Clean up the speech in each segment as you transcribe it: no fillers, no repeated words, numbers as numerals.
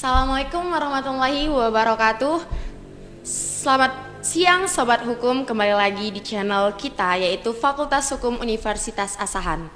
Assalamualaikum warahmatullahi wabarakatuh. Selamat siang Sobat Hukum, kembali lagi di channel kita yaitu Fakultas Hukum Universitas Asahan.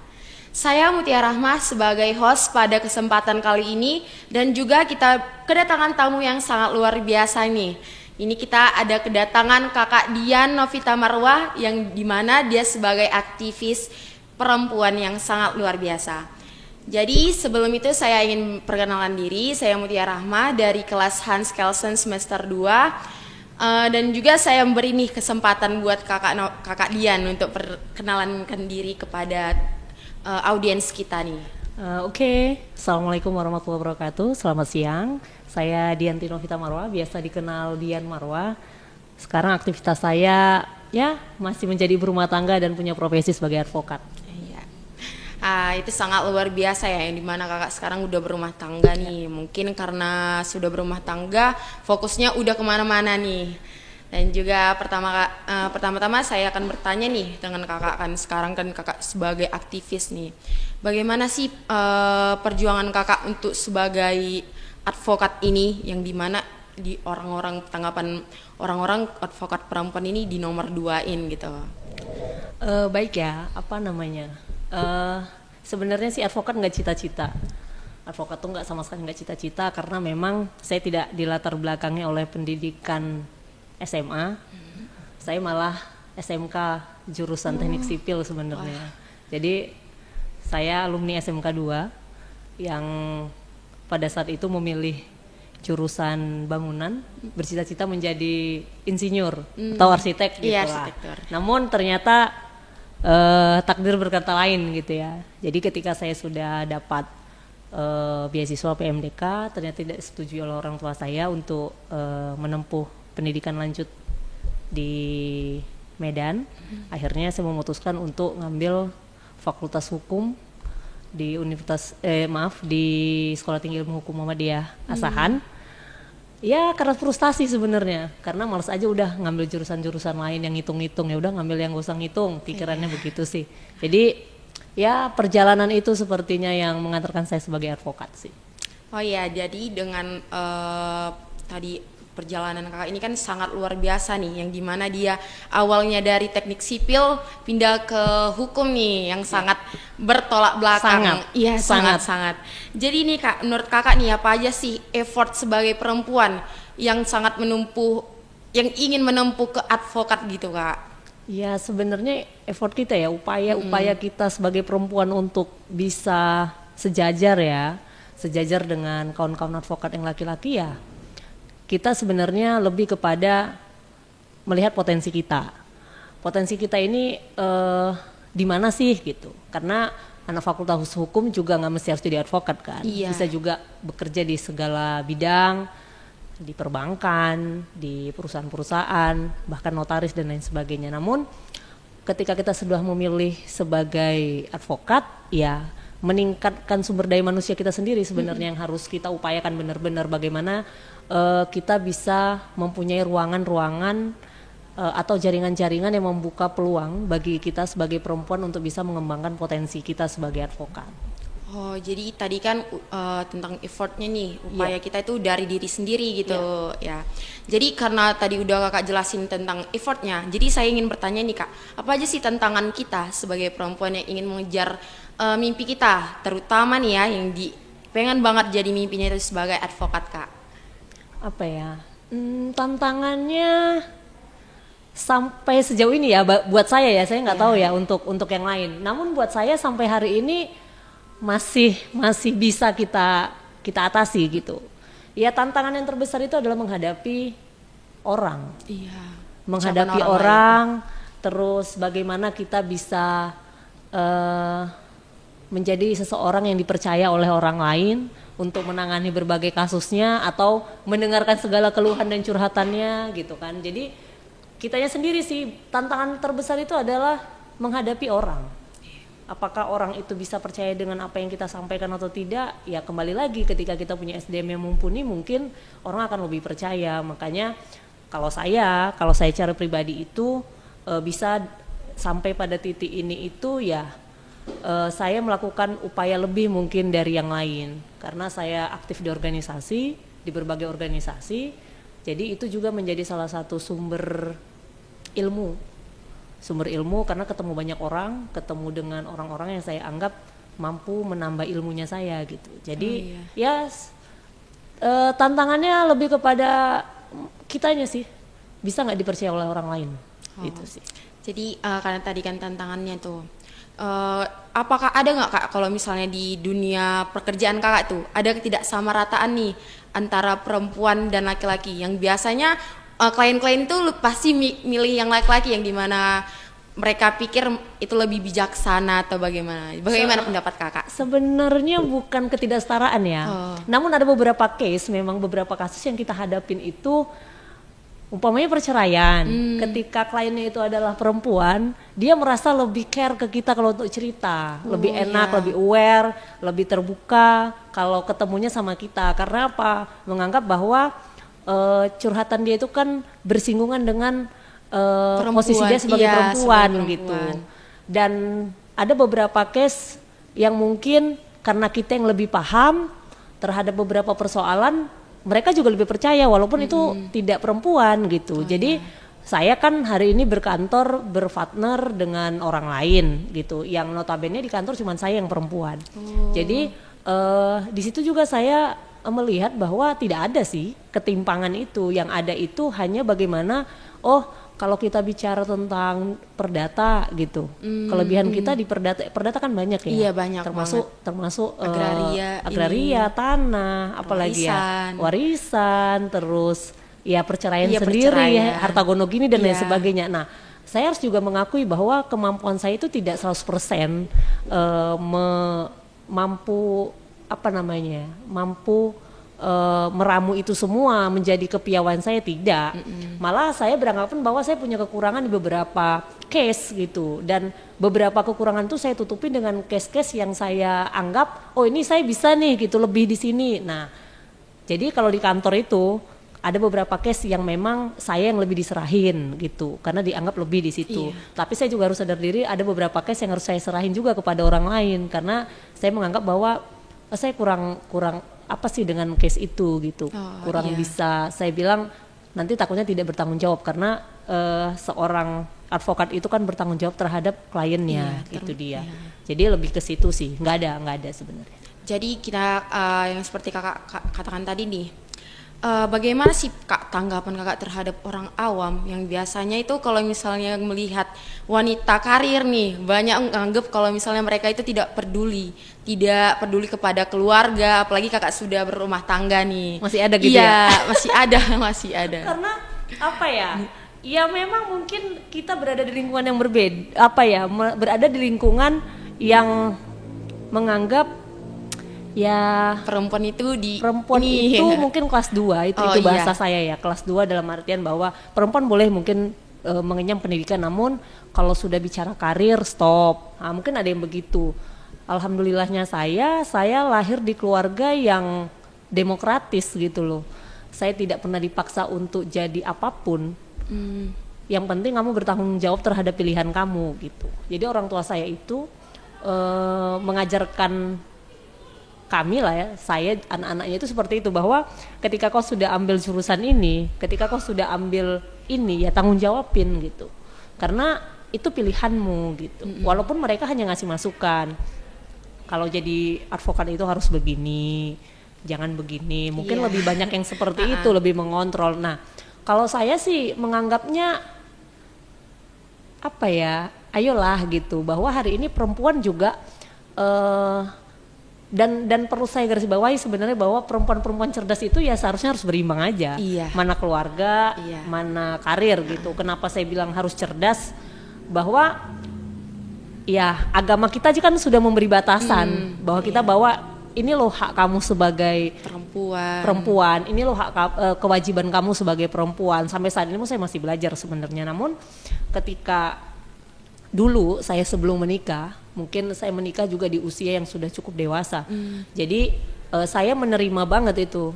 Saya Mutia Rahmah sebagai host pada kesempatan kali ini dan juga kita kedatangan tamu yang sangat luar biasa nih. Ini kita ada kedatangan Kakak Dian Novita Marwah yang dimana dia sebagai aktivis perempuan yang sangat luar biasa. Jadi sebelum itu saya ingin perkenalan diri, saya Mutia Rahma dari kelas Hans Kelsen semester 2 dan juga saya memberi nih kesempatan buat kakak Dian untuk perkenalan diri kepada audiens kita nih. Assalamualaikum warahmatullahi wabarakatuh. Selamat siang, saya Dian Novita Marwah, biasa dikenal Dian Marwah. Sekarang aktivitas saya masih menjadi ibu rumah tangga dan punya profesi sebagai advokat. Itu sangat luar biasa ya, yang dimana kakak sekarang udah berumah tangga nih. Mungkin karena sudah berumah tangga, fokusnya udah kemana-mana nih. Dan juga pertama-tama saya akan bertanya nih dengan kakak, kan sekarang kan kakak sebagai aktivis nih. Bagaimana sih perjuangan kakak untuk sebagai advokat ini, yang dimana di tanggapan orang-orang advokat perempuan ini di nomor 2-in gitu. Sebenarnya sih advokat nggak cita-cita. Advokat tuh nggak sama sekali nggak cita-cita karena memang saya tidak dilatar belakangi oleh pendidikan SMA. Saya malah SMK jurusan teknik sipil sebenarnya. Jadi saya alumni SMK 2 yang pada saat itu memilih jurusan bangunan, bercita-cita menjadi insinyur atau arsitek gitu lah. Namun ternyata takdir berkata lain gitu ya. Jadi ketika saya sudah dapat beasiswa PMDK, ternyata tidak disetujui oleh orang tua saya untuk menempuh pendidikan lanjut di Medan. Akhirnya saya memutuskan untuk ngambil Fakultas Hukum di di Sekolah Tinggi Ilmu Hukum Muhammadiyah Asahan. Ya karena frustasi sebenarnya, karena malas aja udah ngambil jurusan-jurusan lain yang ngitung-ngitung, ya udah ngambil yang gak usah ngitung, pikirannya begitu sih. Jadi ya perjalanan itu sepertinya yang mengantarkan saya sebagai advokat sih. Oh iya, jadi dengan tadi perjalanan kakak ini kan sangat luar biasa nih, yang dimana dia awalnya dari teknik sipil pindah ke hukum nih, yang sangat bertolak belakang. Sangat. Jadi nih kak, menurut kakak nih apa aja sih effort sebagai perempuan yang sangat yang ingin menempuh ke advokat gitu kak? Ya sebenarnya effort kita ya, upaya kita sebagai perempuan untuk bisa sejajar dengan kawan-kawan advokat yang laki-laki ya. Kita sebenarnya lebih kepada melihat potensi kita. Potensi kita ini di mana sih gitu. Karena anak fakultas hukum juga nggak mesti harus jadi advokat kan. Iya. Bisa juga bekerja di segala bidang, di perbankan, di perusahaan-perusahaan, bahkan notaris dan lain sebagainya. Namun ketika kita sudah memilih sebagai advokat, ya meningkatkan sumber daya manusia kita sendiri sebenarnya yang harus kita upayakan benar-benar bagaimana kita bisa mempunyai ruangan-ruangan atau jaringan-jaringan yang membuka peluang bagi kita sebagai perempuan untuk bisa mengembangkan potensi kita sebagai advokat. Oh, jadi tadi kan tentang effortnya nih, upaya kita itu dari diri sendiri gitu ya. Jadi karena tadi udah kakak jelasin tentang effortnya, jadi saya ingin bertanya nih kak, apa aja sih tantangan kita sebagai perempuan yang ingin mengejar mimpi kita, terutama nih ya yang pengen banget jadi mimpinya itu sebagai advokat kak? Tantangannya sampai sejauh ini ya buat saya nggak tahu ya untuk yang lain. Namun buat saya sampai hari ini masih bisa kita atasi gitu. Ya tantangan yang terbesar itu adalah menghadapi orang. Iya. Menghadapi orang terus bagaimana kita bisa menjadi seseorang yang dipercaya oleh orang lain untuk menangani berbagai kasusnya atau mendengarkan segala keluhan dan curhatannya gitu kan. Jadi kitanya sendiri sih tantangan terbesar itu adalah menghadapi orang. Apakah orang itu bisa percaya dengan apa yang kita sampaikan atau tidak? Ya kembali lagi ketika kita punya SDM yang mumpuni mungkin orang akan lebih percaya. Makanya kalau saya cara pribadi itu bisa sampai pada titik ini itu ya saya melakukan upaya lebih mungkin dari yang lain karena saya aktif di organisasi di berbagai organisasi. Jadi itu juga menjadi salah satu sumber ilmu karena ketemu banyak orang, ketemu dengan orang-orang yang saya anggap mampu menambah ilmunya saya gitu. Jadi tantangannya lebih kepada kitanya sih, bisa nggak dipercaya oleh orang lain, gitu sih. Jadi karena tadi kan tantangannya tuh, apakah ada nggak Kak kalau misalnya di dunia pekerjaan Kakak tuh ada ketidaksamarataan nih antara perempuan dan laki-laki, yang biasanya klien-klien tuh pasti milih yang laki-laki yang dimana mereka pikir itu lebih bijaksana atau bagaimana? Bagaimana pendapat Kakak? Sebenarnya bukan ketidaksetaraan ya. Namun ada beberapa case, memang beberapa kasus yang kita hadapin itu umpamanya perceraian. Ketika kliennya itu adalah perempuan, dia merasa lebih care ke kita kalau untuk cerita, lebih enak, lebih aware, lebih terbuka kalau ketemunya sama kita. Karena apa? Menganggap bahwa curhatan dia itu kan bersinggungan dengan posisi dia sebagai perempuan gitu. Dan ada beberapa case yang mungkin karena kita yang lebih paham terhadap beberapa persoalan, mereka juga lebih percaya walaupun itu tidak perempuan gitu. Jadi saya kan hari ini berkantor berpartner dengan orang lain gitu, yang notabene di kantor cuma saya yang perempuan. Jadi di situ juga saya melihat bahwa tidak ada sih ketimpangan itu. Yang ada itu hanya bagaimana kalau kita bicara tentang perdata gitu, kelebihan kita di perdata kan banyak ya. Iya, banyak termasuk agraria, tanah, apalagi warisan, terus ya perceraian sendiri, harta gono gini dan lain sebagainya. Nah, saya harus juga mengakui bahwa kemampuan saya itu tidak 100% mampu meramu itu semua menjadi kepiawaian saya, tidak. Malah saya beranggapan bahwa saya punya kekurangan di beberapa case gitu, dan beberapa kekurangan itu saya tutupi dengan case-case yang saya anggap ini saya bisa nih gitu, lebih di sini. Nah, jadi kalau di kantor itu ada beberapa case yang memang saya yang lebih diserahin gitu, karena dianggap lebih di situ. Tapi saya juga harus sadar diri, ada beberapa case yang harus saya serahin juga kepada orang lain, karena saya menganggap bahwa saya kurang apa sih dengan case itu gitu, kurang bisa. Saya bilang nanti takutnya tidak bertanggung jawab, karena seorang advokat itu kan bertanggung jawab terhadap kliennya, itu dia. Jadi lebih ke situ sih, nggak ada sebenarnya. Jadi kita yang seperti kakak katakan tadi nih, bagaimana sih Kak tanggapan Kakak terhadap orang awam yang biasanya itu kalau misalnya melihat wanita karir nih, banyak menganggap kalau misalnya mereka itu tidak peduli kepada keluarga, apalagi Kakak sudah berumah tangga nih. Masih ada gitu ya? Masih ada. Karena apa ya? Ya memang mungkin kita berada di lingkungan yang berbeda, berada di lingkungan yang menganggap perempuan itu mungkin kelas 2 itu bahasa saya ya, kelas 2 dalam artian bahwa perempuan boleh mungkin mengenyam pendidikan, namun kalau sudah bicara karir stop. Mungkin ada yang begitu. Alhamdulillahnya saya lahir di keluarga yang demokratis gitu loh. Saya tidak pernah dipaksa untuk jadi apapun. Yang penting kamu bertanggung jawab terhadap pilihan kamu gitu. Jadi orang tua saya itu mengajarkan kami lah ya, saya anak-anaknya itu seperti itu, bahwa ketika kau sudah ambil jurusan ini, ketika kau sudah ambil ini, ya tanggung jawabin gitu, karena itu pilihanmu gitu. Walaupun mereka hanya ngasih masukan, kalau jadi advokat itu harus begini, jangan begini, mungkin lebih banyak yang seperti itu, lebih mengontrol. Nah, kalau saya sih menganggapnya ayolah gitu, bahwa hari ini perempuan juga dan perlu saya garis bawahi sebenarnya bahwa perempuan-perempuan cerdas itu ya seharusnya harus berimbang aja. Mana keluarga, mana karir gitu. Kenapa saya bilang harus cerdas? Bahwa ya agama kita aja kan sudah memberi batasan bahwa kita ini loh hak kamu sebagai perempuan, ini loh hak kewajiban kamu sebagai perempuan. Sampai saat ini saya masih belajar sebenarnya. Namun ketika dulu saya sebelum menikah, mungkin saya menikah juga di usia yang sudah cukup dewasa. Jadi saya menerima banget itu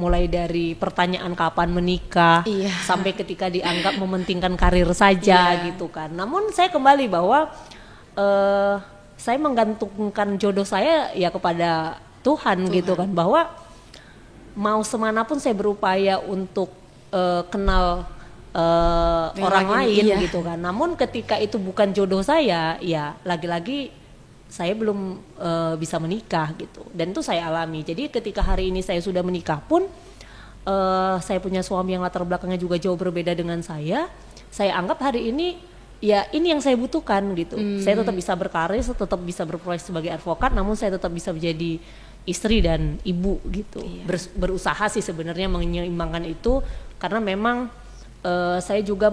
mulai dari pertanyaan kapan menikah sampai ketika dianggap mementingkan karir saja gitu kan. Namun saya kembali bahwa saya menggantungkan jodoh saya ya kepada Tuhan gitu kan, bahwa mau semanapun saya berupaya untuk kenal orang lain gitu kan. Namun ketika itu bukan jodoh saya, ya lagi-lagi saya belum bisa menikah gitu. Dan itu saya alami. Jadi ketika hari ini saya sudah menikah pun, saya punya suami yang latar belakangnya juga jauh berbeda dengan saya anggap hari ini ya ini yang saya butuhkan gitu. Saya tetap bisa berkarir, tetap bisa berprofesi sebagai advokat, namun saya tetap bisa menjadi istri dan ibu gitu. Berusaha sih sebenarnya menyeimbangkan itu, karena memang saya juga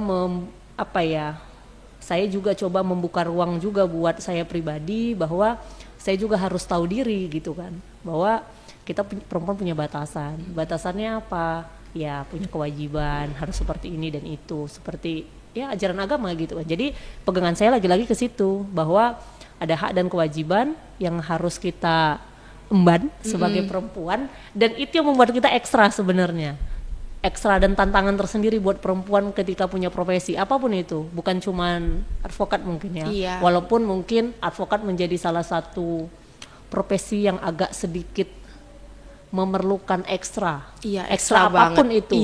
saya juga coba membuka ruang juga buat saya pribadi, bahwa saya juga harus tahu diri gitu kan, bahwa kita perempuan punya batasannya apa ya, punya kewajiban harus seperti ini dan itu, seperti ya ajaran agama gitu kan. Jadi pegangan saya lagi-lagi ke situ, bahwa ada hak dan kewajiban yang harus kita emban sebagai perempuan, dan itu yang membuat kita ekstra sebenarnya, ekstra dan tantangan tersendiri buat perempuan ketika punya profesi apapun itu, bukan cuman advokat mungkin ya. Walaupun mungkin advokat menjadi salah satu profesi yang agak sedikit memerlukan ekstra apapun banget. Itu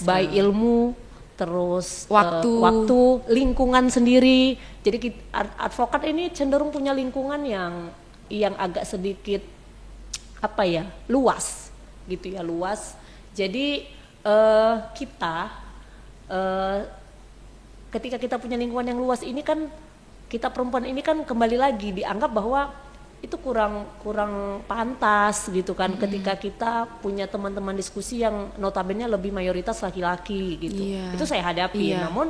baik ilmu, terus waktu, lingkungan sendiri. Jadi advokat ini cenderung punya lingkungan yang agak sedikit luas gitu ya, luas. Jadi ketika kita punya lingkungan yang luas ini kan, kita perempuan ini kan kembali lagi dianggap bahwa itu kurang pantas gitu kan, ketika kita punya teman-teman diskusi yang notabene lebih mayoritas laki-laki gitu. Itu saya hadapi. Namun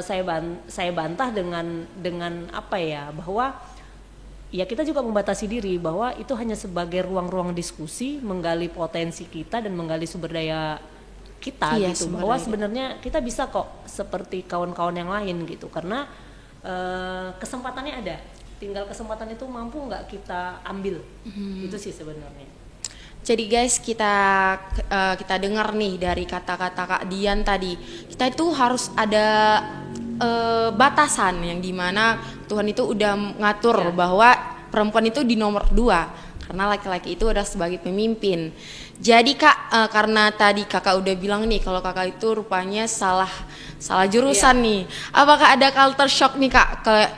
saya bantah dengan bahwa ya kita juga membatasi diri, bahwa itu hanya sebagai ruang-ruang diskusi, menggali potensi kita dan menggali sumber daya kita gitu, bahwa sebenarnya kita bisa kok seperti kawan-kawan yang lain gitu, karena kesempatannya ada. Tinggal kesempatan itu mampu nggak kita ambil, itu sih sebenarnya. Jadi guys, kita dengar nih dari kata-kata Kak Dian tadi, kita itu harus ada batasan yang dimana Tuhan itu udah ngatur bahwa perempuan itu di nomor 2, karena laki-laki itu udah sebagai pemimpin. Jadi Kak, karena tadi Kakak udah bilang nih kalau Kakak itu rupanya salah jurusan nih, apakah ada culture shock nih Kak, kayak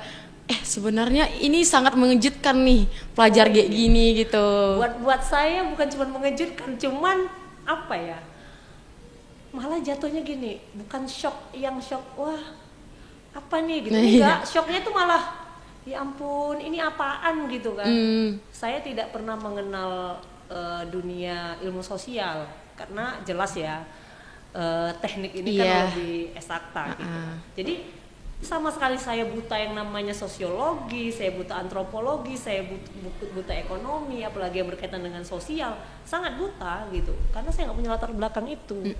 sebenarnya ini sangat mengejutkan nih pelajar kayak gini gitu. Buat saya bukan cuma mengejutkan, cuman malah jatuhnya gini, bukan shock wah apa nih gitu, enggak, shocknya tuh malah ya ampun ini apaan gitu kan. Saya tidak pernah mengenal dunia ilmu sosial, karena jelas ya teknik ini kan lebih eksakta gitu. Jadi sama sekali saya buta yang namanya sosiologi, saya buta antropologi, saya buta ekonomi, apalagi yang berkaitan dengan sosial, sangat buta gitu, karena saya nggak punya latar belakang itu.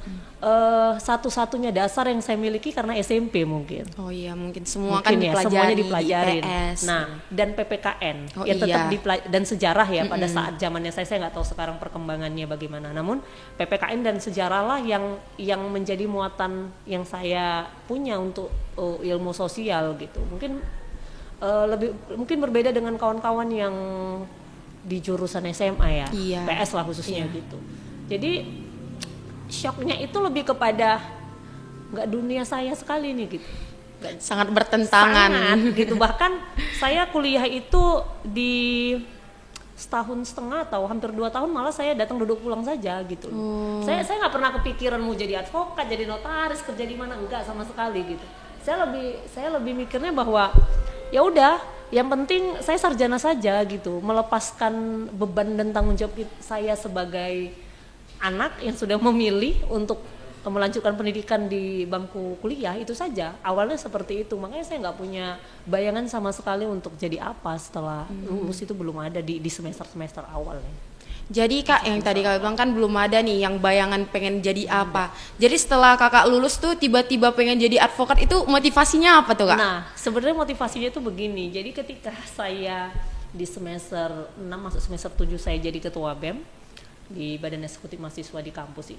Satu-satunya dasar yang saya miliki karena SMP mungkin. Oh iya, mungkin semua kan semuanya dipelajarin. Nah, dan PPKN yang tetap dan sejarah ya pada saat zamannya saya nggak tahu sekarang perkembangannya bagaimana. Namun PPKN dan sejarah lah yang menjadi muatan yang saya punya untuk ilmu sosial gitu. Mungkin berbeda dengan kawan-kawan yang di jurusan SMA ya, PS lah khususnya gitu. Jadi shocknya itu lebih kepada nggak dunia saya sekali nih gitu. Sangat bertentangan gitu. Bahkan saya kuliah itu di setahun setengah atau hampir 2 tahun, malah saya datang duduk pulang saja gitu. Saya nggak pernah kepikiran mau jadi advokat, jadi notaris, kerja di mana, enggak sama sekali gitu. Saya lebih mikirnya bahwa ya udah, yang penting saya sarjana saja gitu, melepaskan beban dan tanggung jawab saya sebagai anak yang sudah memilih untuk melanjutkan pendidikan di bangku kuliah, itu saja. Awalnya seperti itu, makanya saya nggak punya bayangan sama sekali untuk jadi apa setelah lulus, itu belum ada di semester awal ya. Jadi Kak, yang tadi Kakak bilang kan belum ada nih yang bayangan pengen jadi apa. Jadi setelah Kakak lulus tuh tiba-tiba pengen jadi advokat, itu motivasinya apa tuh Kak? Nah, sebenarnya motivasinya tuh begini. Jadi ketika saya di semester 6 masuk semester 7 saya jadi ketua BEM di Badan Eksekutif Mahasiswa di kampus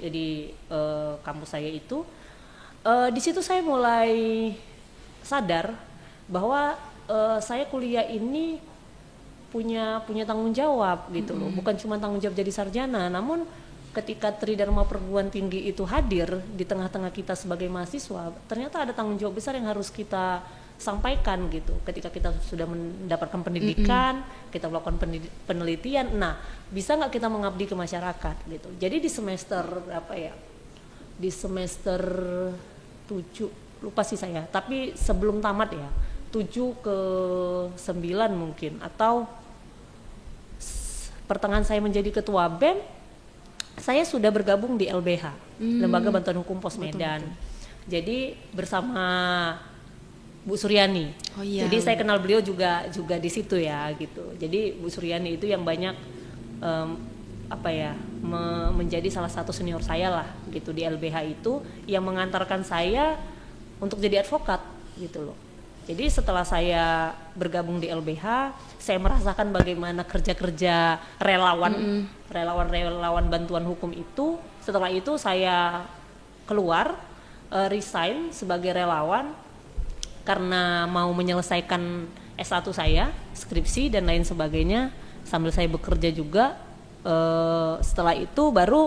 saya itu. Di situ saya mulai sadar bahwa saya kuliah ini punya tanggung jawab gitu loh, bukan cuma tanggung jawab jadi sarjana, namun ketika Tridharma Perguruan Tinggi itu hadir di tengah-tengah kita sebagai mahasiswa, ternyata ada tanggung jawab besar yang harus kita sampaikan gitu. Ketika kita sudah mendapatkan pendidikan, kita melakukan penelitian, nah bisa nggak kita mengabdi ke masyarakat gitu. Jadi di semester apa ya? Di semester 7 lupa sih saya, tapi sebelum tamat ya, 7 ke 9 mungkin, atau pertengahan saya menjadi ketua BEM, saya sudah bergabung di LBH, Lembaga Bantuan Hukum Pos Medan. Jadi bersama Bu Suryani. Oh, iya. Jadi saya kenal beliau juga di situ ya gitu. Jadi Bu Suryani itu yang banyak menjadi salah satu senior saya lah gitu di LBH itu, yang mengantarkan saya untuk jadi advokat gitu loh. Jadi setelah saya bergabung di LBH, saya merasakan bagaimana kerja-kerja relawan bantuan hukum itu. Setelah itu saya keluar, resign sebagai relawan karena mau menyelesaikan S1 saya, skripsi dan lain sebagainya, sambil saya bekerja juga. Setelah itu baru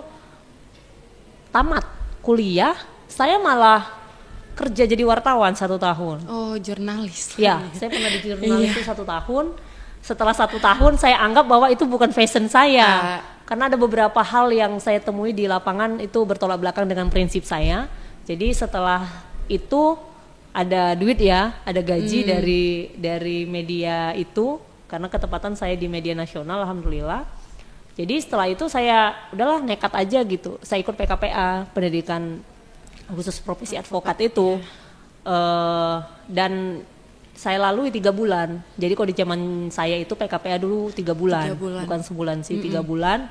tamat kuliah, saya malah kerja jadi wartawan 1 tahun. Oh, jurnalis. Ya, saya pernah di jurnalis itu 1 tahun. Setelah 1 tahun saya anggap bahwa itu bukan fashion saya, karena ada beberapa hal yang saya temui di lapangan itu bertolak belakang dengan prinsip saya. Jadi setelah itu ada duit ya, ada gaji dari media itu, karena ketepatan saya di media nasional, alhamdulillah. Jadi setelah itu saya udahlah nekat aja gitu. Saya ikut PKPA, pendidikan khusus profesi advokat itu, dan saya lalui 3 bulan. Jadi kalau di zaman saya itu PKPA dulu 3 bulan, bukan sebulan sih, 3 bulan.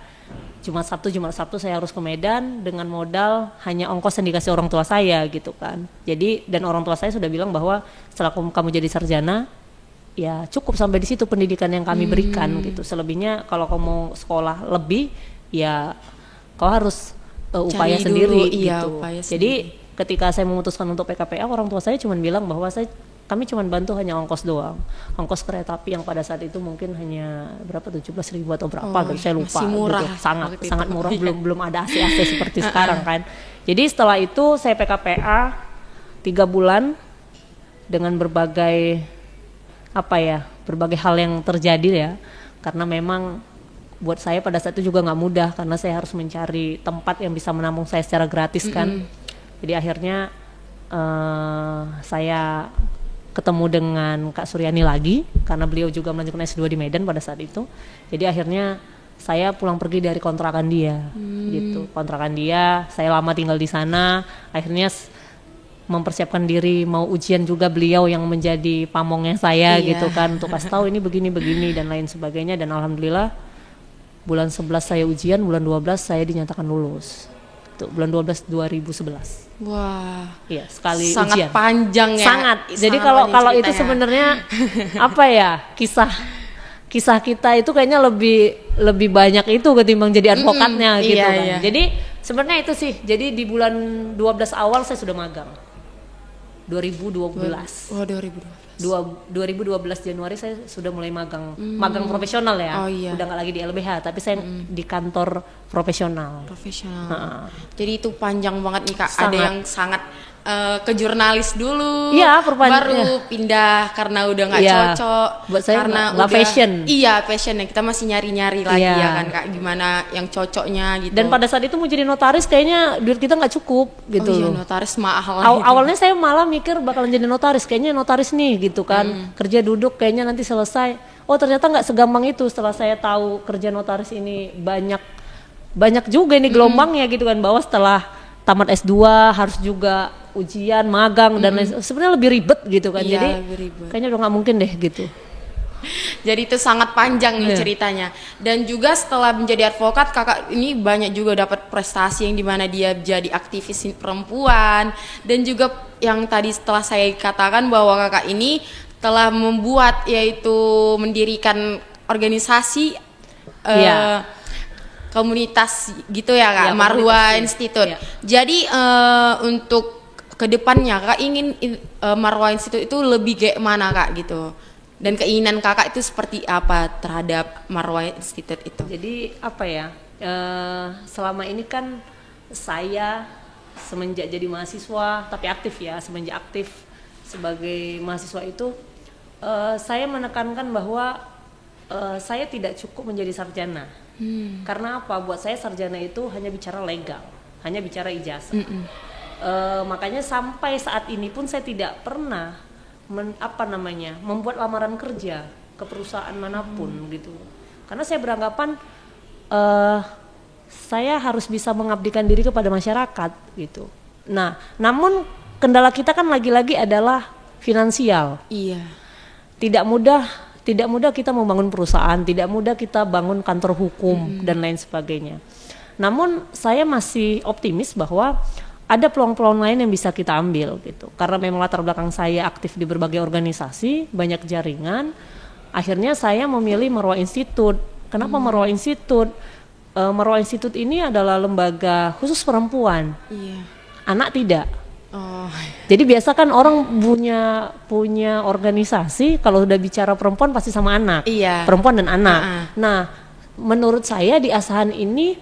Jumat Sabtu saya harus ke Medan dengan modal hanya ongkos yang dikasih orang tua saya gitu kan. Jadi dan orang tua saya sudah bilang bahwa setelah kamu jadi sarjana, ya cukup sampai di situ pendidikan yang kami berikan gitu. Selebihnya kalau kamu mau sekolah lebih, ya kau harus upaya sendiri gitu. Jadi ketika saya memutuskan untuk PKPA, orang tua saya cuma bilang bahwa kami cuma bantu hanya ongkos doang. Ongkos kereta api yang pada saat itu mungkin hanya berapa, 17.000 atau berapa gitu, saya lupa. Masih murah gitu. Sangat murah, belum ada AC seperti sekarang kan. Jadi setelah itu saya PKPA 3 bulan dengan berbagai hal yang terjadi ya. Karena memang buat saya pada saat itu juga nggak mudah, karena saya harus mencari tempat yang bisa menampung saya secara gratis kan. Jadi akhirnya saya ketemu dengan Kak Suryani lagi, karena beliau juga melanjutkan S2 di Medan pada saat itu. Jadi akhirnya saya pulang pergi dari kontrakan dia gitu. Kontrakan dia, saya lama tinggal di sana. Akhirnya mempersiapkan diri mau ujian juga, beliau yang menjadi pamongnya saya gitu kan, untuk kasih tahu ini begini dan lain sebagainya. Dan alhamdulillah bulan 11 saya ujian, bulan 12 saya dinyatakan lulus. Itu bulan 12 2011. Wah. Iya, sekali sangat ujian. Sangat panjang ya. Sangat. Jadi kalau itu sebenarnya kisah kita itu kayaknya lebih banyak itu ketimbang jadi advokatnya gitu kan. Iya. Jadi sebenarnya itu sih. Jadi di bulan 12 awal saya sudah magang. 2012. Oh, 2012. 2012 Januari saya sudah mulai magang profesional ya. Oh, iya. Udah nggak lagi di LBH, tapi saya di kantor profesional. Jadi itu panjang banget nih Kak. Sangat. Ada yang sangat ke jurnalis dulu, baru pindah karena udah nggak cocok. Buat saya karena udah passion. Iya, passion ya. Kita masih nyari-nyari lagi ya kan Kak, gimana yang cocoknya gitu. Dan pada saat itu mau jadi notaris kayaknya duit kita nggak cukup gitu. Oh iya, notaris mahal. Awalnya saya malah mikir bakalan jadi notaris, kayaknya notaris nih gitu kan. Kerja duduk kayaknya nanti selesai. Oh ternyata nggak segampang itu. Setelah saya tahu kerja notaris ini banyak juga ini gelombangnya gitu kan, bahwa setelah tamat S2 harus juga ujian, magang dan lain, sebenarnya lebih ribet gitu kan. Iya, jadi kayaknya udah nggak mungkin deh gitu. Jadi itu sangat panjang nih ceritanya. Dan juga setelah menjadi advokat, Kakak ini banyak juga dapat prestasi yang dimana dia jadi aktivis perempuan. Dan juga yang tadi setelah saya katakan bahwa Kakak ini telah membuat, yaitu mendirikan organisasi komunitas gitu ya Kak, Marwah Institute. Jadi untuk kedepannya Kak ingin Marwah Institute itu lebih kayak mana Kak gitu, dan keinginan Kakak itu seperti apa terhadap Marwah Institute itu? Jadi selama ini kan saya semenjak jadi mahasiswa, tapi aktif ya, semenjak aktif sebagai mahasiswa itu saya menekankan bahwa saya tidak cukup menjadi sarjana. Karena apa? Buat saya sarjana itu hanya bicara legal, hanya bicara ijazah. Makanya sampai saat ini pun saya tidak pernah membuat lamaran kerja ke perusahaan manapun gitu. Karena saya beranggapan saya harus bisa mengabdikan diri kepada masyarakat gitu. Nah, namun kendala kita kan lagi-lagi adalah finansial. Iya. Tidak mudah kita membangun perusahaan, tidak mudah kita bangun kantor hukum dan lain sebagainya. Namun saya masih optimis bahwa ada peluang-peluang lain yang bisa kita ambil gitu. Karena memang latar belakang saya aktif di berbagai organisasi, banyak jaringan. Akhirnya saya memilih Marwah Institute. Kenapa Marwah Institute? Marwah Institute ini adalah lembaga khusus perempuan. Iya. Anak tidak. Oh. Jadi biasa kan orang punya organisasi kalau udah bicara perempuan pasti sama anak. Iya. Perempuan dan anak. Nah, menurut saya di Asahan ini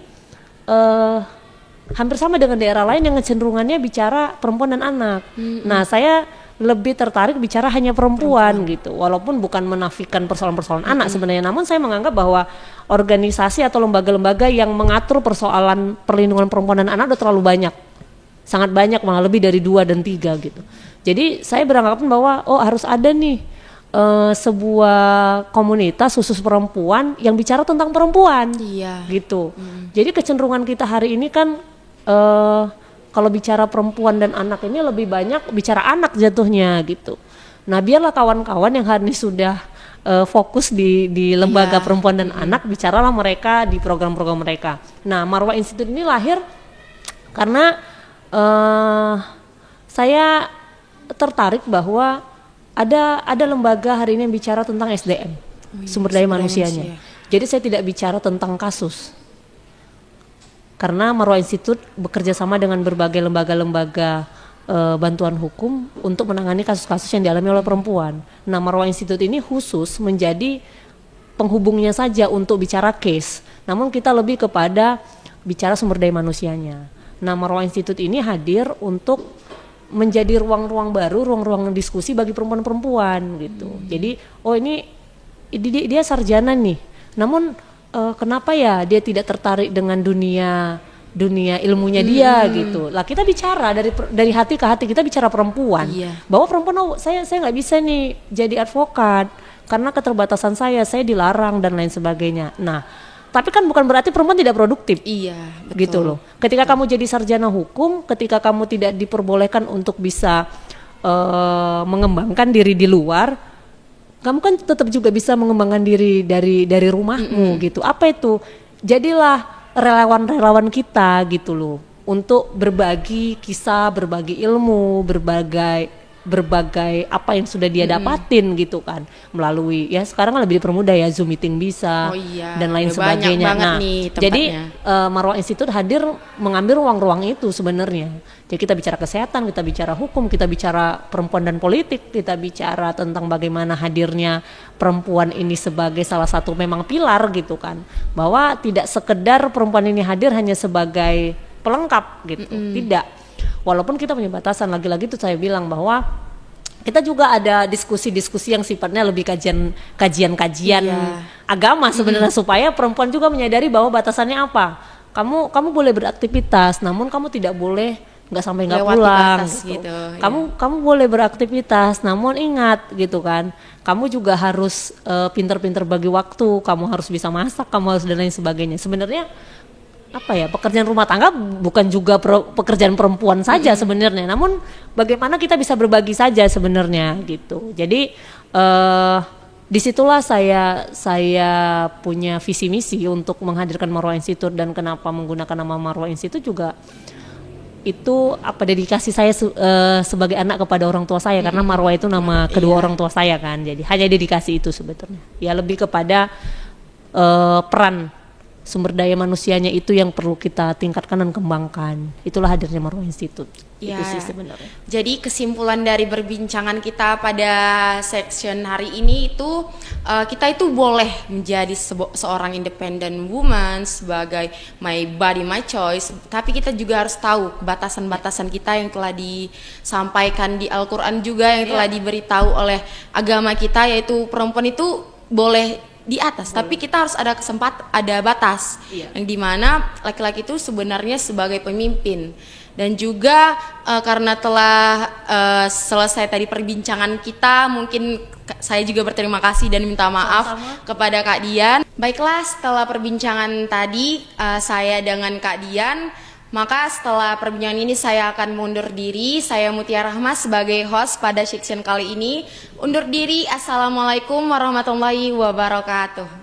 hampir sama dengan daerah lain yang kecenderungannya bicara perempuan dan anak. Nah, saya lebih tertarik bicara hanya perempuan gitu, walaupun bukan menafikan persoalan-persoalan anak sebenarnya, namun saya menganggap bahwa organisasi atau lembaga-lembaga yang mengatur persoalan perlindungan perempuan dan anak udah terlalu banyak, sangat banyak, malah lebih dari 2 dan 3 gitu. Jadi saya beranggapan bahwa harus ada nih sebuah komunitas khusus perempuan yang bicara tentang perempuan. Iya. Gitu. Jadi kecenderungan kita hari ini kan kalau bicara perempuan dan anak ini lebih banyak bicara anak jatuhnya gitu. Nah, biarlah kawan-kawan yang hari ini sudah fokus di lembaga perempuan dan anak, bicaralah mereka di program-program mereka. Nah, Marwah Institute ini lahir karena saya tertarik bahwa ada lembaga hari ini yang bicara tentang SDM, sumber daya manusianya. Jadi saya tidak bicara tentang kasus. Karena Marwah Institute bekerja sama dengan berbagai lembaga-lembaga bantuan hukum untuk menangani kasus-kasus yang dialami oleh perempuan. Nah, Marwah Institute ini khusus menjadi penghubungnya saja untuk bicara case. Namun kita lebih kepada bicara sumber daya manusianya. Nah, Marwah Institute ini hadir untuk menjadi ruang-ruang baru, ruang-ruang diskusi bagi perempuan-perempuan gitu. Jadi, ini dia sarjana nih. Namun kenapa ya dia tidak tertarik dengan dunia ilmunya dia gitu. Lah kita bicara dari hati ke hati, kita bicara perempuan. Bahwa perempuan saya nggak bisa nih jadi advokat karena keterbatasan saya dilarang dan lain sebagainya. Nah, tapi kan bukan berarti perempuan tidak produktif. Iya, betul. Gitu loh. Ketika kamu jadi sarjana hukum, ketika kamu tidak diperbolehkan untuk bisa mengembangkan diri di luar, kamu kan tetap juga bisa mengembangkan diri dari rumahmu gitu. Apa itu? Jadilah relawan-relawan kita gitu loh, untuk berbagi kisah, berbagi ilmu, berbagai apa yang sudah dia dapatin gitu kan, melalui ya sekarang lebih dipermudah ya, Zoom meeting bisa dan lain sebagainya. Nah, jadi Marwah Institute hadir mengambil ruang-ruang itu sebenarnya. Jadi kita bicara kesehatan, kita bicara hukum, kita bicara perempuan dan politik, kita bicara tentang bagaimana hadirnya perempuan ini sebagai salah satu memang pilar gitu kan, bahwa tidak sekedar perempuan ini hadir hanya sebagai pelengkap gitu, tidak. Walaupun kita punya batasan, lagi-lagi itu saya bilang bahwa kita juga ada diskusi-diskusi yang sifatnya lebih kajian agama sebenarnya, supaya perempuan juga menyadari bahwa batasannya apa. Kamu boleh beraktivitas, namun kamu tidak boleh nggak sampai nggak pulang gitu. Kamu boleh beraktivitas, namun ingat gitu kan, kamu juga harus pinter-pinter bagi waktu, kamu harus bisa masak, kamu harus dan lain sebagainya. Sebenarnya pekerjaan rumah tangga bukan juga pekerjaan perempuan saja sebenarnya, namun bagaimana kita bisa berbagi saja sebenarnya gitu. Jadi disitulah saya punya visi misi untuk menghadirkan Marwah Institute, dan kenapa menggunakan nama Marwah Institute juga itu dedikasi saya sebagai anak kepada orang tua saya, karena Marwah itu nama kedua orang tua saya kan. Jadi hanya dedikasi itu sebetulnya. Ya lebih kepada peran sumber daya manusianya itu yang perlu kita tingkatkan dan kembangkan. Itulah hadirnya Marwah Institute. Ya, itu sih sebenarnya. Jadi kesimpulan dari perbincangan kita pada section hari ini itu kita itu boleh menjadi seorang independent woman sebagai my body my choice, tapi kita juga harus tahu batasan-batasan kita yang telah disampaikan di Al-Qur'an juga, yang telah diberitahu oleh agama kita, yaitu perempuan itu boleh di atas, tapi kita harus ada batas, yang dimana laki-laki itu sebenarnya sebagai pemimpin. Dan juga karena telah selesai tadi perbincangan kita, mungkin saya juga berterima kasih dan minta maaf kepada Kak Dian. Baiklah, setelah perbincangan tadi saya dengan Kak Dian, maka setelah perbincangan ini saya akan mundur diri. Saya Mutia Rahma sebagai host pada section kali ini. Undur diri. Assalamualaikum warahmatullahi wabarakatuh.